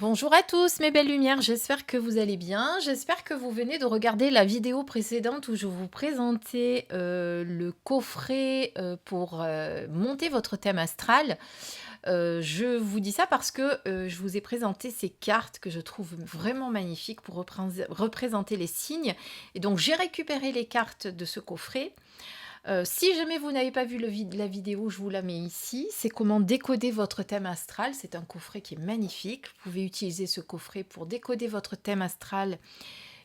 Bonjour à tous mes belles lumières, j'espère que vous allez bien. J'espère que vous venez de regarder la vidéo précédente où je vous présentais le coffret pour monter votre thème astral. Je vous dis ça parce que je vous ai présenté ces cartes que je trouve vraiment magnifiques pour représenter les signes. Et donc j'ai récupéré les cartes de ce coffret. Si jamais vous n'avez pas vu la vidéo, je vous la mets ici. C'est comment décoder votre thème astral. C'est un coffret qui est magnifique. Vous pouvez utiliser ce coffret pour décoder votre thème astral,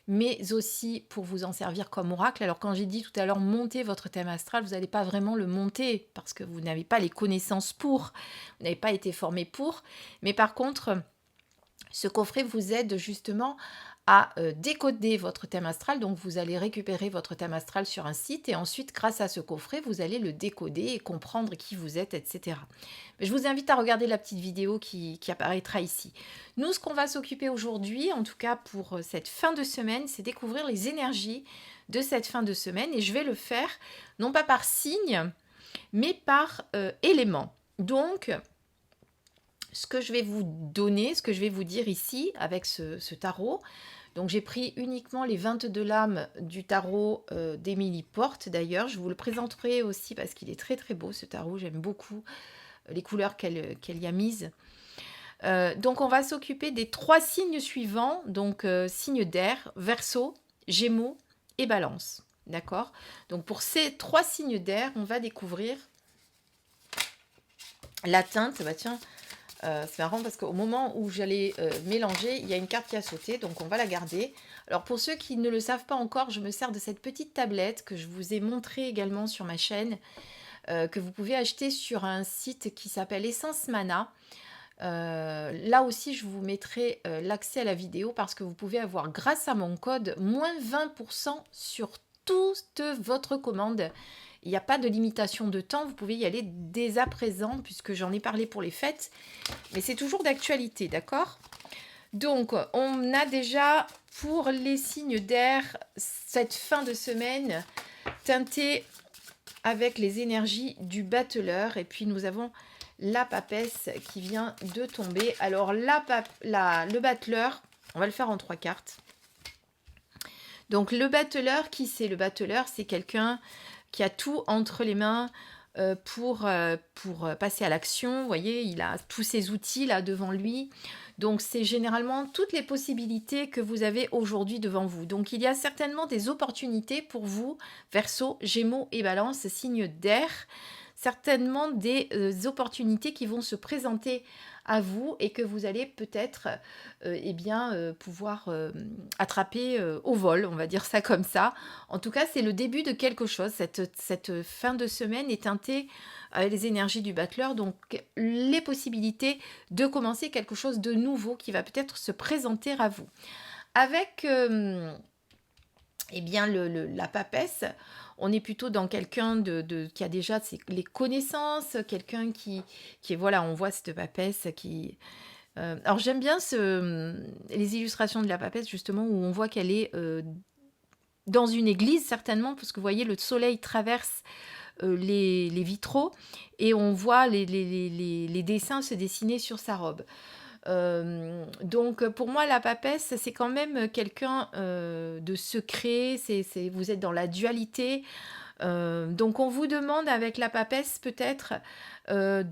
mais aussi pour vous en servir comme oracle. Alors quand j'ai dit tout à l'heure monter votre thème astral, vous n'allez pas vraiment le monter parce que vous n'avez pas les connaissances pour, vous n'avez pas été formé pour. Mais par contre, ce coffret vous aide justement à décoder votre thème astral. Donc vous allez récupérer votre thème astral sur un site et ensuite grâce à ce coffret vous allez le décoder et comprendre qui vous êtes, etc. Mais je vous invite à regarder la petite vidéo qui apparaîtra ici. Nous, ce qu'on va s'occuper aujourd'hui, en tout cas pour cette fin de semaine, c'est découvrir les énergies de cette fin de semaine et je vais le faire non pas par signe mais par élément. Donc ce que je vais vous donner, ce que je vais vous dire ici avec ce tarot. Donc j'ai pris uniquement les 22 lames du tarot d'Émilie Porte. D'ailleurs, je vous le présenterai aussi parce qu'il est très très beau ce tarot. J'aime beaucoup les couleurs qu'elle y a mises. Donc on va s'occuper des 3 signes suivants. Donc signe d'air, Verseau, Gémeaux et Balance. D'accord? Donc pour ces 3 signes d'air, on va découvrir la teinte. Bah tiens, c'est marrant parce qu'au moment où j'allais mélanger, il y a une carte qui a sauté, donc on va la garder. Alors pour ceux qui ne le savent pas encore, je me sers de cette petite tablette que je vous ai montrée également sur ma chaîne, que vous pouvez acheter sur un site qui s'appelle Essence Mana. Là aussi, je vous mettrai l'accès à la vidéo parce que vous pouvez avoir, grâce à mon code, moins 20% sur toute votre commande. Il n'y a pas de limitation de temps, vous pouvez y aller dès à présent puisque j'en ai parlé pour les fêtes. Mais c'est toujours d'actualité, d'accord? Donc, on a déjà pour les signes d'air cette fin de semaine teintée avec les énergies du battleur. Et puis, nous avons la papesse qui vient de tomber. Alors, le battleur, on va le faire en 3 cartes. Donc, le battleur, qui c'est? Le battleur, c'est quelqu'un qui a tout entre les mains pour passer à l'action. Vous voyez, il a tous ses outils là devant lui. Donc, c'est généralement toutes les possibilités que vous avez aujourd'hui devant vous. Donc, il y a certainement des opportunités pour vous, Verseau, Gémeaux et Balance, signes d'air. Certainement des opportunités qui vont se présenter à vous et que vous allez peut-être pouvoir attraper au vol, on va dire ça comme ça. En tout cas, c'est le début de quelque chose. Cette fin de semaine est teintée avec les énergies du battleur, donc les possibilités de commencer quelque chose de nouveau qui va peut-être se présenter à vous. Avec la papesse, on est plutôt dans quelqu'un qui a déjà les connaissances, quelqu'un qui est, voilà, on voit cette papesse qui... alors j'aime bien les illustrations de la papesse justement où on voit qu'elle est dans une église certainement, parce que vous voyez le soleil traverse les vitraux et on voit les dessins se dessiner sur sa robe. Donc pour moi la papesse c'est quand même quelqu'un de secret, vous êtes dans la dualité. Donc on vous demande avec la papesse peut-être avant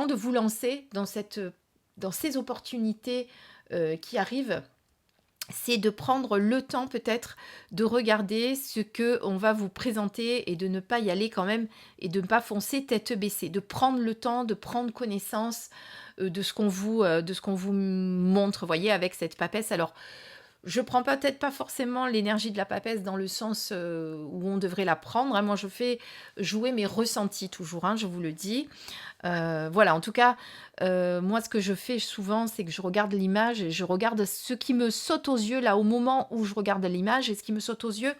de vous lancer dans ces opportunités qui arrivent, c'est de prendre le temps peut-être de regarder ce que on va vous présenter et de ne pas y aller quand même et de ne pas foncer tête baissée, de prendre le temps, de prendre connaissance de ce qu'on vous montre, voyez, avec cette papesse. Alors, je prends peut-être pas forcément l'énergie de la papesse dans le sens où on devrait la prendre, hein. Moi, je fais jouer mes ressentis toujours, hein, je vous le dis. Voilà, en tout cas, moi, ce que je fais souvent, c'est que je regarde l'image et je regarde ce qui me saute aux yeux là au moment où je regarde l'image. Et ce qui me saute aux yeux,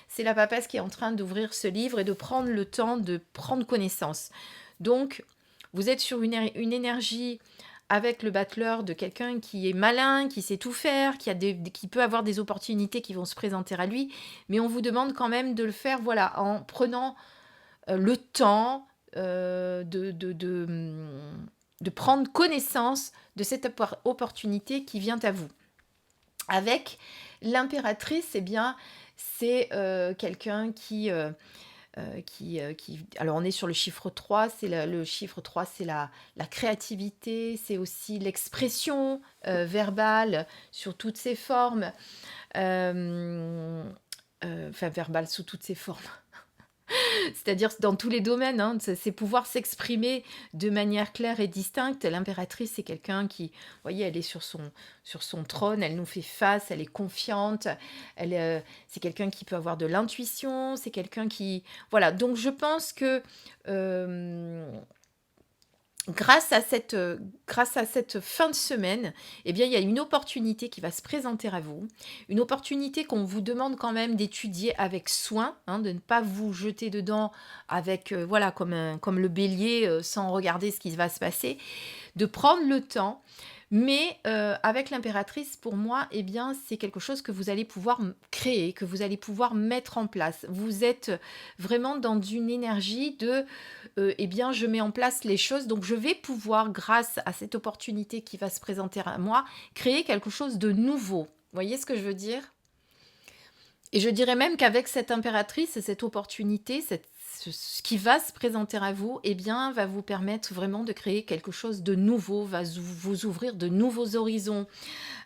c'est la papesse qui est en train d'ouvrir ce livre et de prendre le temps de prendre connaissance. Donc, vous êtes sur une énergie avec le battleur de quelqu'un qui est malin, qui sait tout faire, qui peut avoir des opportunités qui vont se présenter à lui, mais on vous demande quand même de le faire, voilà, en prenant le temps de prendre connaissance de cette opportunité qui vient à vous. Avec l'impératrice, eh bien, c'est quelqu'un alors on est sur le chiffre 3, le chiffre 3, c'est la créativité, c'est aussi l'expression verbale sur toutes ses formes, enfin verbale sous toutes ses formes. C'est-à-dire dans tous les domaines, hein, c'est pouvoir s'exprimer de manière claire et distincte. L'impératrice, c'est quelqu'un qui, vous voyez, elle est sur son trône, elle nous fait face, elle est confiante, c'est quelqu'un qui peut avoir de l'intuition, c'est quelqu'un qui... Voilà, donc je pense que... grâce à cette fin de semaine, eh bien, il y a une opportunité qui va se présenter à vous, une opportunité qu'on vous demande quand même d'étudier avec soin, hein, de ne pas vous jeter dedans avec, voilà, comme le bélier, sans regarder ce qui va se passer, de prendre le temps. Mais avec l'impératrice, pour moi, eh bien, c'est quelque chose que vous allez pouvoir créer, que vous allez pouvoir mettre en place. Vous êtes vraiment dans une énergie de, eh bien, je mets en place les choses, donc je vais pouvoir, grâce à cette opportunité qui va se présenter à moi, créer quelque chose de nouveau. Vous voyez ce que je veux dire? Et je dirais même qu'avec cette impératrice, cette opportunité, ce qui va se présenter à vous, eh bien, va vous permettre vraiment de créer quelque chose de nouveau, va vous ouvrir de nouveaux horizons.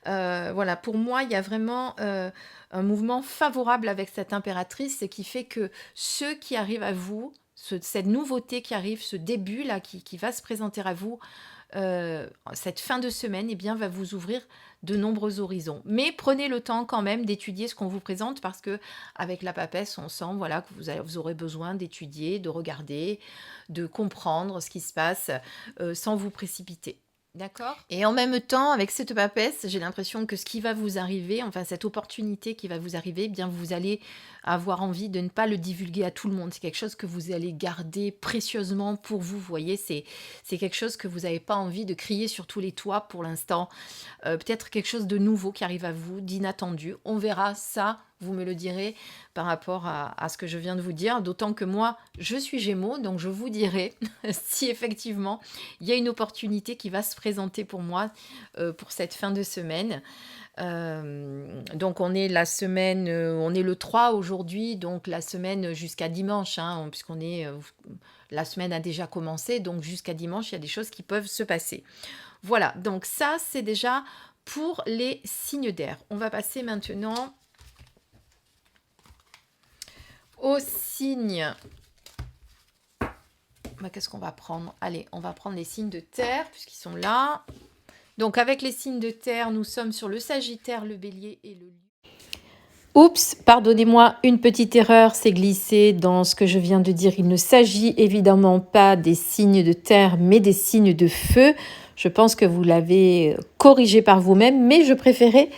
Voilà, pour moi, il y a vraiment un mouvement favorable avec cette impératrice, ce qui fait que ceux qui arrivent à vous, cette nouveauté qui arrive, ce début-là qui va se présenter à vous, cette fin de semaine, eh bien, va vous ouvrir de nombreux horizons. Mais prenez le temps quand même d'étudier ce qu'on vous présente parce que avec la papesse, on sent voilà, que vous aurez besoin d'étudier, de regarder, de comprendre ce qui se passe sans vous précipiter. D'accord. Et en même temps, avec cette papesse, j'ai l'impression que ce qui va vous arriver, enfin cette opportunité qui va vous arriver, eh bien vous allez avoir envie de ne pas le divulguer à tout le monde. C'est quelque chose que vous allez garder précieusement pour vous. Vous voyez, c'est quelque chose que vous n'avez pas envie de crier sur tous les toits pour l'instant. Peut-être quelque chose de nouveau qui arrive à vous, d'inattendu. On verra ça, vous me le direz par rapport à ce que je viens de vous dire. D'autant que moi, je suis Gémeaux, donc je vous dirai si effectivement il y a une opportunité qui va se présenter pour moi pour cette fin de semaine. Donc on est la semaine, on est le 3 aujourd'hui, donc la semaine jusqu'à dimanche, hein, puisqu'on est, la semaine a déjà commencé, donc jusqu'à dimanche, il y a des choses qui peuvent se passer. Voilà, donc ça c'est déjà pour les signes d'air. On va passer maintenant aux signes. Qu'est-ce qu'on va prendre? Allez, on va prendre les signes de terre, puisqu'ils sont là. Donc avec les signes de terre, nous sommes sur le Sagittaire, le Bélier et le Lion. Oups, pardonnez-moi, une petite erreur s'est glissée dans ce que je viens de dire. Il ne s'agit évidemment pas des signes de terre, mais des signes de feu. Je pense que vous l'avez corrigé par vous-même, mais je préférais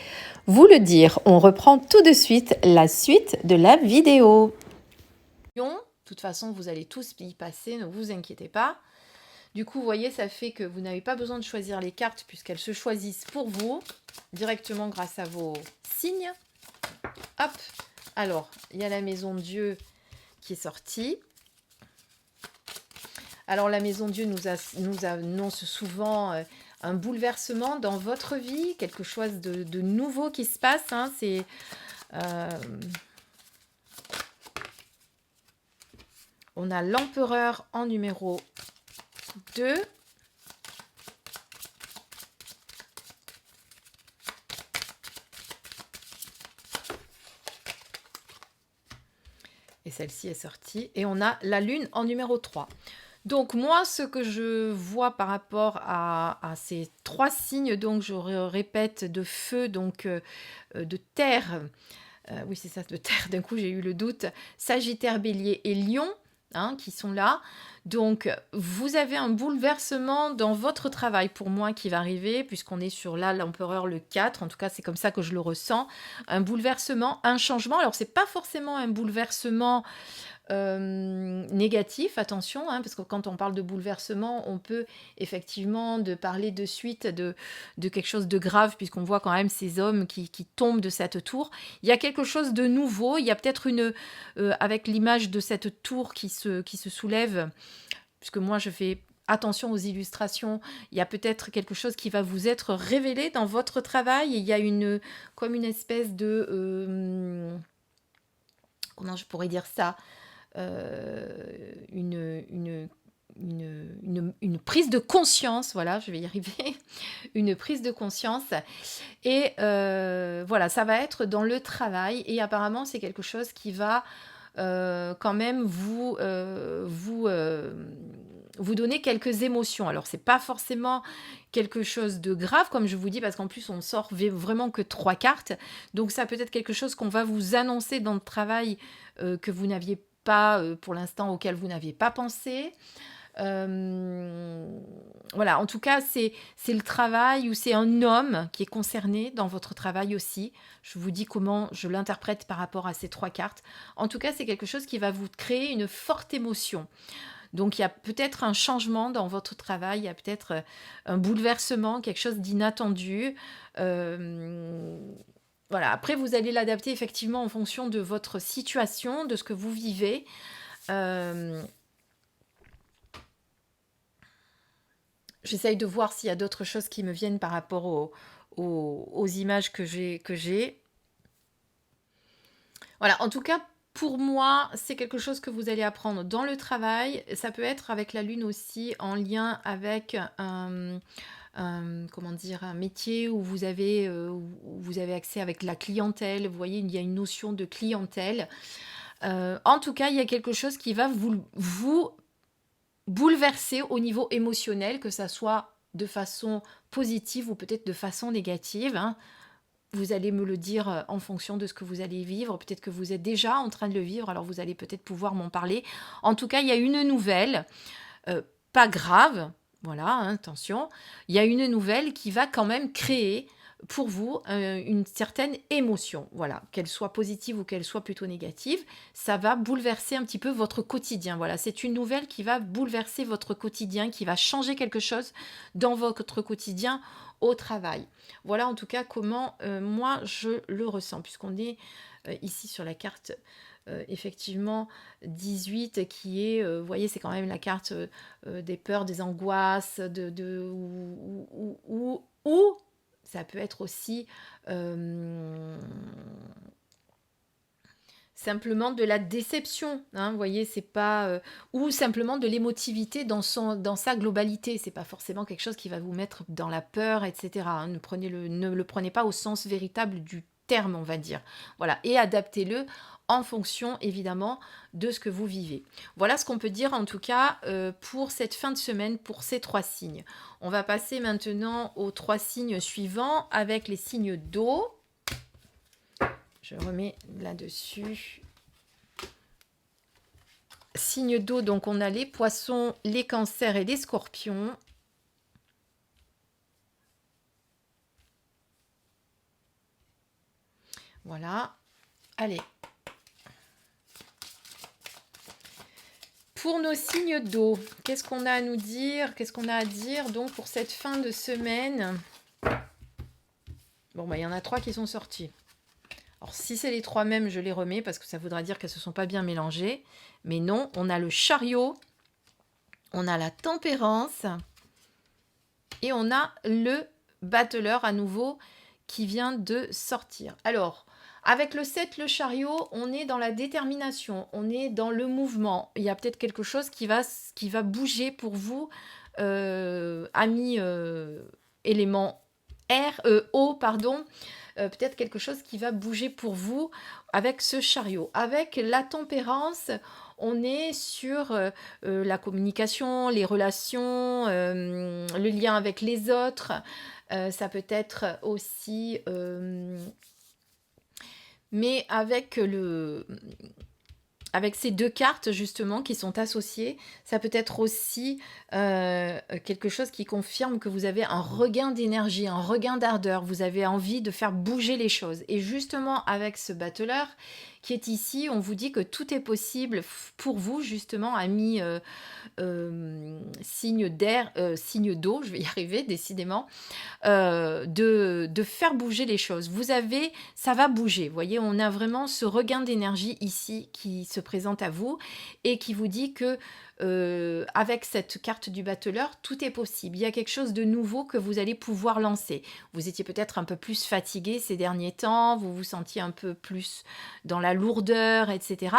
vous le dire. On reprend tout de suite la suite de la vidéo. De toute façon, vous allez tous y passer, ne vous inquiétez pas. Du coup, vous voyez, ça fait que vous n'avez pas besoin de choisir les cartes puisqu'elles se choisissent pour vous, directement grâce à vos signes. Hop. Alors, il y a la maison Dieu qui est sortie. Alors, la maison Dieu nous annonce souvent un bouleversement dans votre vie, quelque chose de nouveau qui se passe. Hein. On a l'empereur en numéro 2. Et celle-ci est sortie. Et on a la lune en numéro 3. Donc moi, ce que je vois par rapport à ces 3 signes, donc je répète, de feu, donc de terre, oui c'est ça, de terre, d'un coup j'ai eu le doute, Sagittaire, Bélier et Lion, hein, qui sont là. Donc vous avez un bouleversement dans votre travail pour moi qui va arriver, puisqu'on est sur là l'empereur le 4, en tout cas c'est comme ça que je le ressens, un bouleversement, un changement. Alors c'est pas forcément un bouleversement négatif, attention, hein, parce que quand on parle de bouleversement, on peut effectivement parler de suite de quelque chose de grave, puisqu'on voit quand même ces hommes qui tombent de cette tour. Il y a quelque chose de nouveau, il y a peut-être avec l'image de cette tour qui se soulève, puisque moi je fais attention aux illustrations. Il y a peut-être quelque chose qui va vous être révélé dans votre travail. Il y a comme une espèce de... comment je pourrais dire ça? Une prise de conscience, voilà, je vais y arriver, une prise de conscience. Et voilà, ça va être dans le travail. Et apparemment, c'est quelque chose qui va quand même vous donner quelques émotions. Alors, c'est pas forcément quelque chose de grave, comme je vous dis, parce qu'en plus, on sort vraiment que 3 cartes. Donc, ça peut être quelque chose qu'on va vous annoncer dans le travail que vous n'aviez pas, pour l'instant, auquel vous n'aviez pas pensé. Voilà, en tout cas, c'est le travail ou c'est un homme qui est concerné dans votre travail aussi. Je vous dis comment je l'interprète par rapport à ces 3 cartes. En tout cas, c'est quelque chose qui va vous créer une forte émotion. Donc, il y a peut-être un changement dans votre travail, il y a peut-être un bouleversement, quelque chose d'inattendu. Voilà, après, vous allez l'adapter effectivement en fonction de votre situation, de ce que vous vivez. J'essaye de voir s'il y a d'autres choses qui me viennent par rapport aux images que j'ai. Voilà, en tout cas, pour moi, c'est quelque chose que vous allez apprendre dans le travail. Ça peut être avec la lune aussi en lien avec comment dire, un métier où vous avez accès avec la clientèle. Vous voyez, il y a une notion de clientèle. En tout cas, il y a quelque chose qui va vous bouleverser au niveau émotionnel, que ça soit de façon positive ou peut-être de façon négative. Hein. Vous allez me le dire en fonction de ce que vous allez vivre. Peut-être que vous êtes déjà en train de le vivre, alors vous allez peut-être pouvoir m'en parler. En tout cas, il y a une nouvelle, pas grave, voilà, hein, attention. Il y a une nouvelle qui va quand même créer pour vous une certaine émotion, voilà, qu'elle soit positive ou qu'elle soit plutôt négative, ça va bouleverser un petit peu votre quotidien, voilà, c'est une nouvelle qui va bouleverser votre quotidien, qui va changer quelque chose dans votre quotidien au travail. Voilà en tout cas comment moi je le ressens, puisqu'on est ici sur la carte effectivement 18 qui est, vous voyez, c'est quand même la carte des peurs, des angoisses, ou ça peut être aussi simplement de la déception, hein, vous voyez, c'est pas ou simplement de l'émotivité dans sa globalité. C'est pas forcément quelque chose qui va vous mettre dans la peur, etc. Hein. Ne le prenez pas au sens véritable du terme, on va dire. Voilà, et adaptez-le en fonction évidemment de ce que vous vivez. Voilà ce qu'on peut dire en tout cas pour cette fin de semaine, pour ces 3 signes. On va passer maintenant aux 3 signes suivants avec les signes d'eau. Je remets là-dessus. Signes d'eau, donc on a les poissons, les cancers et les scorpions. Voilà. Allez. Pour nos signes d'eau, qu'est-ce qu'on a à nous dire? Qu'est-ce qu'on a à dire donc pour cette fin de semaine? Bon, bah, il y en a 3 qui sont sortis. Alors, si c'est les 3 mêmes, je les remets parce que ça voudra dire qu'elles ne se sont pas bien mélangées. Mais non, on a le chariot, on a la tempérance et on a le battleur à nouveau qui vient de sortir. Alors, avec le 7, le chariot, on est dans la détermination, on est dans le mouvement. Il y a peut-être quelque chose qui va bouger pour vous, amis élément eau, pardon. Peut-être quelque chose qui va bouger pour vous avec ce chariot. Avec la tempérance, on est sur la communication, les relations, le lien avec les autres. Ça peut être aussi... mais avec ces 2 cartes justement qui sont associées, ça peut être aussi quelque chose qui confirme que vous avez un regain d'énergie, un regain d'ardeur, vous avez envie de faire bouger les choses. Et justement avec ce battleur qui est ici, on vous dit que tout est possible pour vous justement, amis signe d'air, signe d'eau, je vais y arriver décidément, de faire bouger les choses. Ça va bouger, vous voyez, on a vraiment ce regain d'énergie ici qui se présente à vous et qui vous dit que avec cette carte du battleur, tout est possible. Il y a quelque chose de nouveau que vous allez pouvoir lancer. Vous étiez peut-être un peu plus fatigué ces derniers temps, vous vous sentiez un peu plus dans la lourdeur, etc.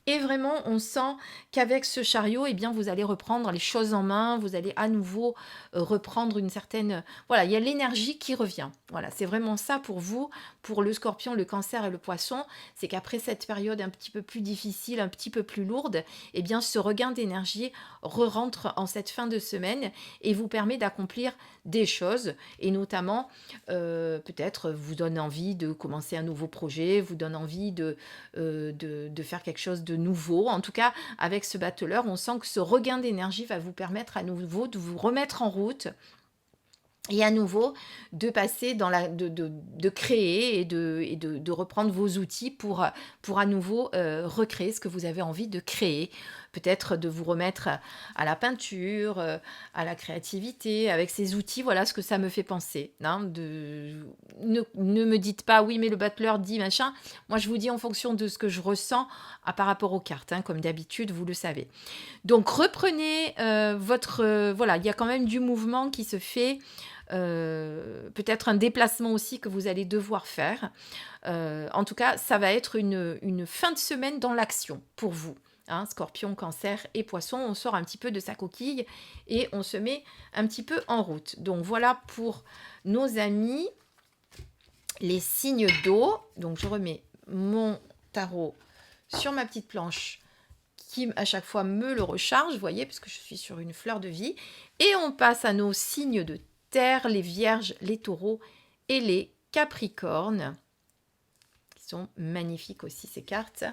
Et vraiment, on sent qu'avec ce chariot, eh bien, vous allez reprendre les choses en main, vous allez à nouveau reprendre une certaine... Voilà, il y a l'énergie qui revient. Voilà, c'est vraiment ça pour vous, pour le scorpion, le cancer et le poisson. C'est qu'après cette période un petit peu plus difficile, un petit peu plus lourde, eh bien, ce regain d'énergie re-rentre en cette fin de semaine et vous permet d'accomplir des choses. Et notamment, peut-être vous donne envie de commencer un nouveau projet, vous donne envie de faire quelque chose de nouveau. En tout cas, avec ce battleur, on sent que ce regain d'énergie va vous permettre à nouveau de vous remettre en route et à nouveau de passer dans de créer et de reprendre vos outils pour à nouveau recréer ce que vous avez envie de créer. Peut-être de vous remettre à la peinture, à la créativité, avec ces outils, voilà ce que ça me fait penser. Hein, ne me dites pas, oui, mais le battleur dit machin. Moi, je vous dis en fonction de ce que je ressens par rapport aux cartes, hein, comme d'habitude, vous le savez. Donc, reprenez voilà, il y a quand même du mouvement qui se fait. Peut-être un déplacement aussi que vous allez devoir faire. En tout cas, ça va être une fin de semaine dans l'action pour vous. Hein, Scorpion, Cancer et Poisson, on sort un petit peu de sa coquille et on se met un petit peu en route. Donc voilà pour nos amis, les signes d'eau. Donc je remets mon tarot sur ma petite planche qui à chaque fois me le recharge, vous voyez, puisque je suis sur une fleur de vie. Et on passe à nos signes de terre, les vierges, les taureaux et les capricornes, qui sont magnifiques aussi ces cartes.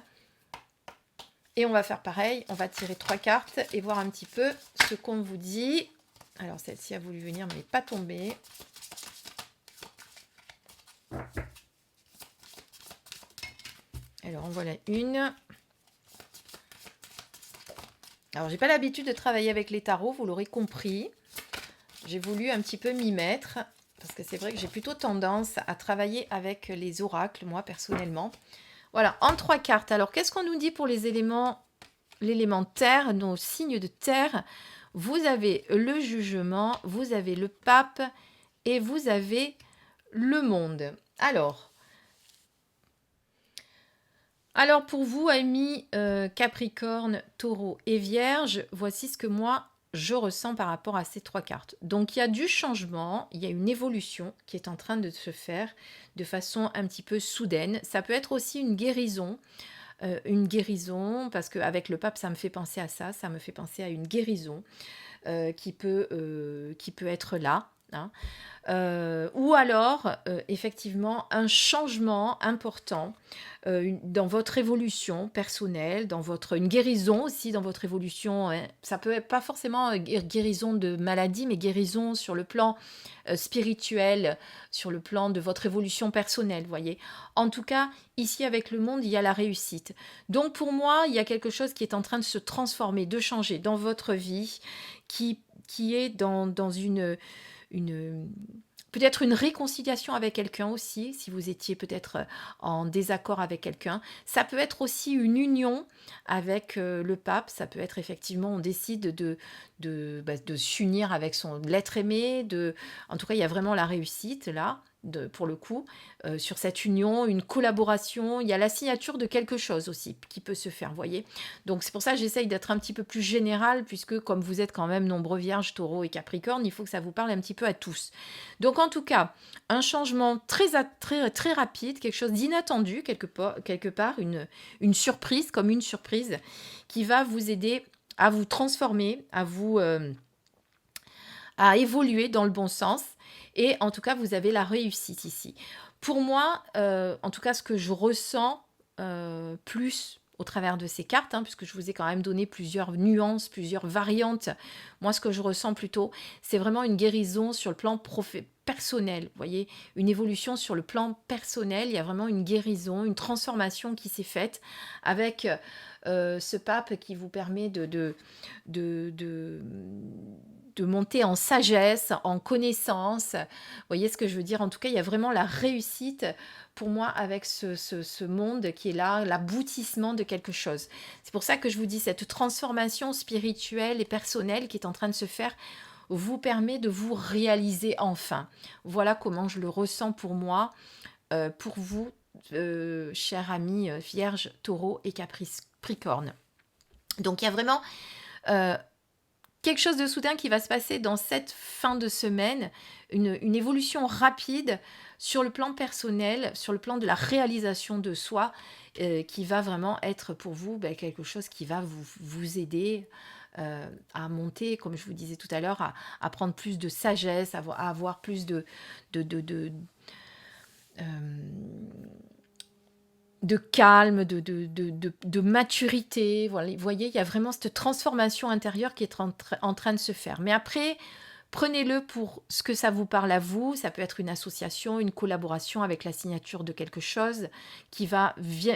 Et on va faire pareil, on va tirer 3 cartes et voir un petit peu ce qu'on vous dit. Alors celle-ci a voulu venir mais n'est pas tombée. Alors en voilà une. Alors j'ai pas l'habitude de travailler avec les tarots, vous l'aurez compris. J'ai voulu un petit peu m'y mettre, parce que c'est vrai que j'ai plutôt tendance à travailler avec les oracles, moi personnellement. Voilà, en 3 cartes. Alors, qu'est-ce qu'on nous dit pour les éléments, l'élément terre, nos signes de terre? Vous avez le jugement, vous avez le pape et vous avez le monde. Alors pour vous, amis Capricorne, Taureau et Vierge, voici ce que moi, je ressens par rapport à ces 3 cartes. Donc, il y a du changement, il y a une évolution qui est en train de se faire de façon un petit peu soudaine. Ça peut être aussi une guérison, parce qu'avec le pape, ça me fait penser à ça me fait penser à une guérison qui peut être là. Hein. Ou alors, effectivement, un changement important dans votre évolution personnelle, une guérison aussi dans votre évolution. Hein. Ça peut être pas forcément guérison de maladie, mais guérison sur le plan spirituel, sur le plan de votre évolution personnelle, voyez. En tout cas, ici avec le monde, il y a la réussite. Donc pour moi, il y a quelque chose qui est en train de se transformer, de changer dans votre vie, qui est dans une peut-être une réconciliation avec quelqu'un aussi, si vous étiez peut-être en désaccord avec quelqu'un. Ça peut être aussi une union avec le pape. Ça peut être effectivement, on décide de s'unir avec l'être aimé. En tout cas, il y a vraiment la réussite là. Pour le coup, sur cette union, une collaboration, il y a la signature de quelque chose aussi qui peut se faire, vous voyez. Donc c'est pour ça que j'essaye d'être un petit peu plus générale, puisque comme vous êtes quand même nombreux Vierges, Taureaux et Capricorne, il faut que ça vous parle un petit peu à tous. Donc en tout cas, un changement très rapide, quelque chose d'inattendu quelque part, une surprise, comme une surprise, qui va vous aider à vous transformer, à évoluer dans le bon sens. Et en tout cas, vous avez la réussite ici. Pour moi, en tout cas, ce que je ressens plus au travers de ces cartes, puisque je vous ai quand même donné plusieurs nuances, plusieurs variantes, moi, ce que je ressens plutôt, c'est vraiment une guérison sur le plan personnel. Vous voyez, une évolution sur le plan personnel. Il y a vraiment une guérison, une transformation qui s'est faite avec ce pape qui vous permet de monter en sagesse, en connaissance. Vous voyez ce que je veux dire? En tout cas, il y a vraiment la réussite pour moi avec ce monde qui est là, l'aboutissement de quelque chose. C'est pour ça que je vous dis, cette transformation spirituelle et personnelle qui est en train de se faire vous permet de vous réaliser enfin. Voilà comment je le ressens pour moi, pour vous, chers amis Vierge, Taureau et Capricorne. Donc il y a vraiment quelque chose de soudain qui va se passer dans cette fin de semaine, une évolution rapide sur le plan personnel, sur le plan de la réalisation de soi, qui va vraiment être pour vous quelque chose qui va vous aider à monter, comme je vous disais tout à l'heure, à prendre plus de sagesse, à avoir plus de calme, de maturité. Voilà, vous voyez, il y a vraiment cette transformation intérieure qui est en train de se faire. Mais après, prenez-le pour ce que ça vous parle à vous. Ça peut être une association, une collaboration avec la signature de quelque chose qui va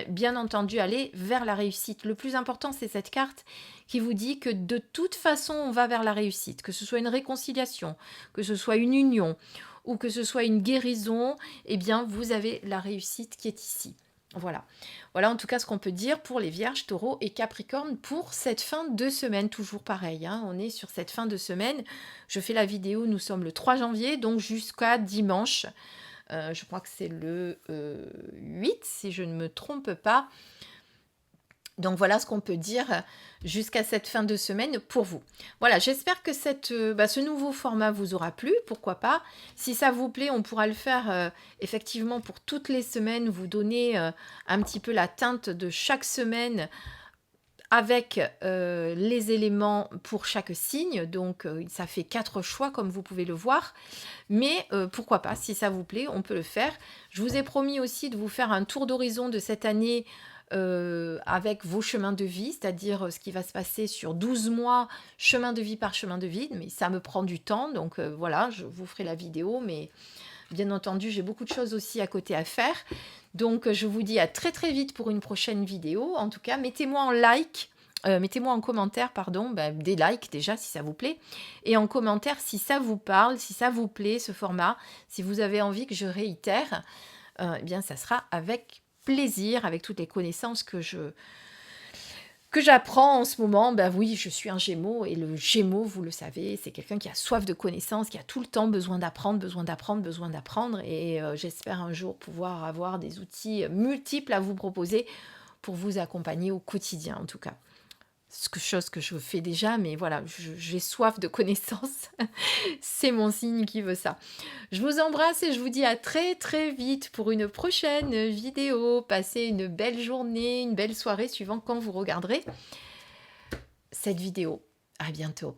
bien entendu aller vers la réussite. Le plus important, c'est cette carte qui vous dit que de toute façon, on va vers la réussite. Que ce soit une réconciliation, que ce soit une union ou que ce soit une guérison, eh bien, vous avez la réussite qui est ici. Voilà. Voilà en tout cas ce qu'on peut dire pour les Vierges, Taureaux et Capricorne pour cette fin de semaine. Toujours pareil, hein, on est sur cette fin de semaine. Je fais la vidéo, nous sommes le 3 janvier, donc jusqu'à dimanche. Je crois que c'est le 8, si je ne me trompe pas. Donc voilà ce qu'on peut dire jusqu'à cette fin de semaine pour vous. Voilà, j'espère que ce nouveau format vous aura plu, pourquoi pas. Si ça vous plaît, on pourra le faire effectivement pour toutes les semaines, vous donner un petit peu la teinte de chaque semaine avec les éléments pour chaque signe. Donc ça fait 4 choix comme vous pouvez le voir. Mais pourquoi pas, si ça vous plaît, on peut le faire. Je vous ai promis aussi de vous faire un tour d'horizon de cette année avec vos chemins de vie, c'est-à-dire ce qui va se passer sur 12 mois, chemin de vie par chemin de vie, mais ça me prend du temps, donc voilà, je vous ferai la vidéo, mais bien entendu, j'ai beaucoup de choses aussi à côté à faire, donc je vous dis à très très vite pour une prochaine vidéo. En tout cas, mettez-moi en commentaire, des likes déjà si ça vous plaît, et en commentaire si ça vous parle, si ça vous plaît ce format, si vous avez envie que je réitère, eh bien ça sera avec plaisir, avec toutes les connaissances que j'apprends en ce moment. Ben oui, je suis un Gémeaux, et le Gémeaux, vous le savez, c'est quelqu'un qui a soif de connaissances, qui a tout le temps besoin d'apprendre, et j'espère un jour pouvoir avoir des outils multiples à vous proposer pour vous accompagner au quotidien en tout cas. Chose que je fais déjà, mais voilà, j'ai soif de connaissances. C'est mon signe qui veut ça. Je vous embrasse et je vous dis à très très vite pour une prochaine vidéo. Passez une belle journée, une belle soirée, suivant quand vous regarderez cette vidéo. À bientôt.